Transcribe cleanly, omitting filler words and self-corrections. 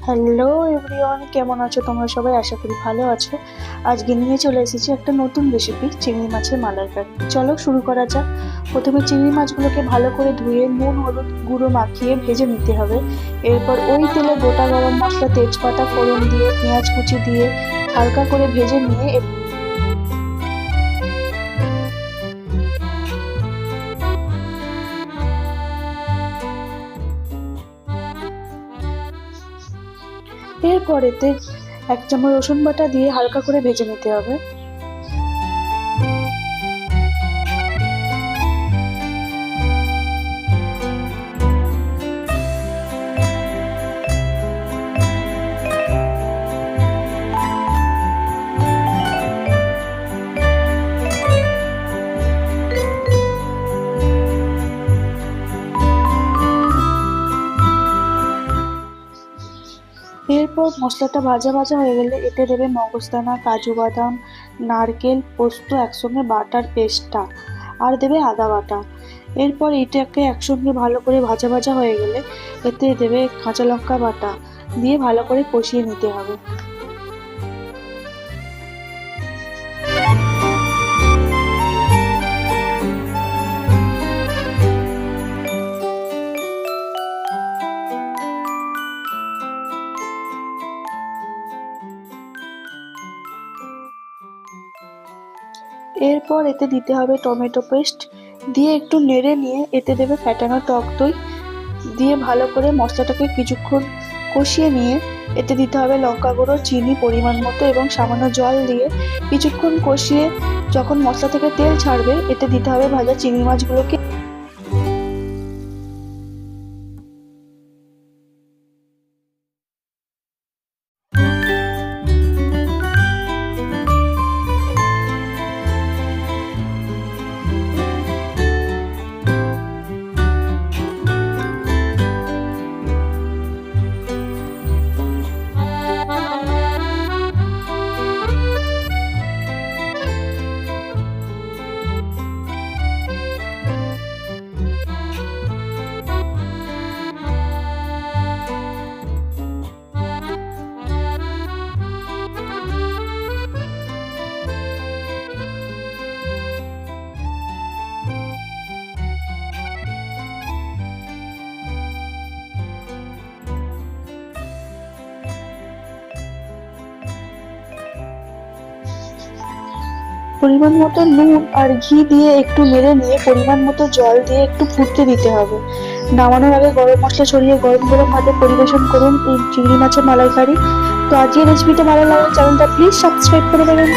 Hello everyone, কেমন আছো তোমরা সবাই? আশা করি ভালো আছো। আজকে নিয়ে চলে এসেছি একটা নতুন রেসিপি, চিংড়ি মাছের মালাইকারি। চলো শুরু করা যাক। প্রথমে চিংড়ি মাছগুলোকে ভালো করে ধুয়ে নুন হলুদ গুঁড়ো মাখিয়ে ভেজে নিতে হবে। এরপর ওই তেলে গোটা গরম মশলা, তেজপাতা ফোড়ন দিয়ে পেঁয়াজ কুচি দিয়ে হালকা করে ভেজে নিয়ে এরপর এতে 1 চামচ রসুন বাটা দিয়ে হালকা করে ভেজে নিতে হবে। এরপর মশলাটা ভাজা ভাজা হয়ে গেলে এতে দেবে মগজদানা, কাজু বাদাম, নারকেল, পোস্ত একসঙ্গে বাটার পেস্টটা, আর দেবে আদা বাটা। এরপর এটাকে একসঙ্গে ভালো করে ভাজা ভাজা হয়ে গেলে এতে দেবে কাঁচা লঙ্কা বাটা দিয়ে ভালো করে কষিয়ে নিতে হবে। এরপর এতে দিতে হবে টমেটো পেস্ট, দিয়ে একটু নেড়ে নিয়ে এতে দেবে ফ্যাটানো টক দই দিয়ে ভালো করে মশলাটাকে কিছুক্ষণ কষিয়ে নিয়ে এতে দিতে হবে লঙ্কা গুঁড়ো, চিনি পরিমাণ মতো এবং সামান্য জল দিয়ে কিছুক্ষণ কষিয়ে যখন মশলা থেকে তেল ছাড়বে এতে দিতে হবে ভাজা চিংড়ি মাছগুলোকে। পরিমাণ মতো নুন আর ঘি দিয়ে একটু নেড়ে নিয়ে পরিমাণ মতো জল দিয়ে একটু ফুটতে দিতে হবে। নামানোর আগে গরম মশলা ছড়িয়ে গরম গরম ভাতে পরিবেশন করুন এই চিংড়ি মাছের মালাইকারি। তো আজকের রেসিপিটা ভালো লাগলে চ্যানেলটা প্লিজ সাবস্ক্রাইব করে দেবেন।